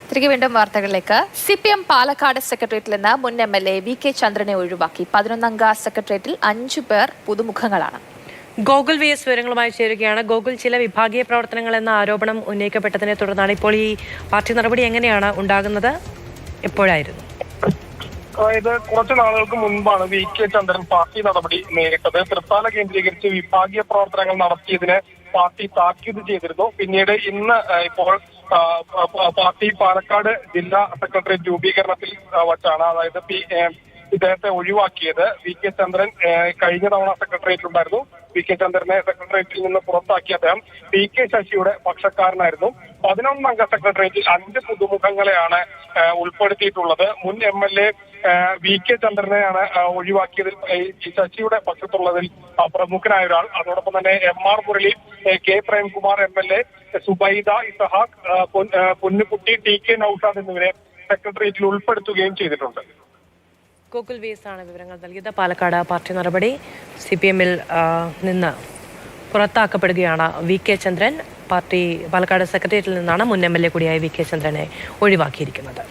തിരികെ വീണ്ടും വാർത്തകളിലേക്ക്. CPM പാലക്കാട് സെക്രട്ടേറിയറ്റിൽ നിന്ന് മുൻ MLA VK ചന്ദ്രനെ ഒഴിവാക്കി. 11-അംഗ സെക്രട്ടേറിയറ്റിൽ 5 പേർ പുതുമുഖങ്ങളാണ്. ഗോകുൽ VS വിവരങ്ങളുമായി ചേരുകയാണ്. ഗോകുൽ, ചില വിഭാഗീയ പ്രവർത്തനങ്ങൾ എന്ന ആരോപണം ഉന്നയിക്കപ്പെട്ടതിനെ തുടർന്നാണ് ഇപ്പോൾ ഈ പാർട്ടി നടപടി എങ്ങനെയാണ് ഉണ്ടാകുന്നത്? എപ്പോഴായിരുന്നു? അതായത് കുറച്ചു നാളുകൾക്ക് മുൻപാണ് VK ചന്ദ്രൻ പാർട്ടി നടപടി നേരിട്ടത്. തൃത്താല കേന്ദ്രീകരിച്ച് വിഭാഗീയ പ്രവർത്തനങ്ങൾ നടത്തിയതിന് പാർട്ടി താക്കീത് ചെയ്തിരുന്നു. പിന്നീട് ഇന്ന് ഇപ്പോൾ പാർട്ടി പാലക്കാട് ജില്ലാ സെക്രട്ടേറിയറ്റ് രൂപീകരണത്തിൽ വച്ചാണ് അതായത് ഇദ്ദേഹത്തെ ഒഴിവാക്കിയത്. VK ചന്ദ്രൻ കഴിഞ്ഞ തവണ സെക്രട്ടേറിയറ്റിലുണ്ടായിരുന്നു. VK ചന്ദ്രനെ സെക്രട്ടേറിയറ്റിൽ നിന്ന് പുറത്താക്കിയ അദ്ദേഹം PK ശശിയുടെ പക്ഷക്കാരനായിരുന്നു. 11-അംഗ സെക്രട്ടേറിയറ്റിൽ 5 പുതുമുഖങ്ങളെയാണ് ഉൾപ്പെടുത്തിയിട്ടുള്ളത്. മുൻ MLA VK ചന്ദ്രനെയാണ് ഒഴിവാക്കിയതിൽ ശശിയുടെ പക്ഷത്തുള്ളതിൽ പ്രമുഖനായ ഒരാൾ. അതോടൊപ്പം തന്നെ MR Murali, K Premkumar MLA, Subaida Ishaq, പൊന്നുകുട്ടി, TK നൌഷാദ് എന്നിവരെ സെക്രട്ടേറിയറ്റിൽ ഉൾപ്പെടുത്തുകയും ചെയ്തിട്ടുണ്ട്. ഗോകുൽ VS ആണ് വിവരങ്ങൾ നൽകിയത്. പാലക്കാട് പാർട്ടി നടപടി CPM-ൽ നിന്ന് പുറത്താക്കപ്പെടുകയാണ് VK ചന്ദ്രൻ. പാർട്ടി പാലക്കാട് സെക്രട്ടേറിയറ്റിൽ നിന്നാണ് മുൻ MLA കൂടിയായ VK ചന്ദ്രനെ ഒഴിവാക്കിയിരിക്കുന്നത്.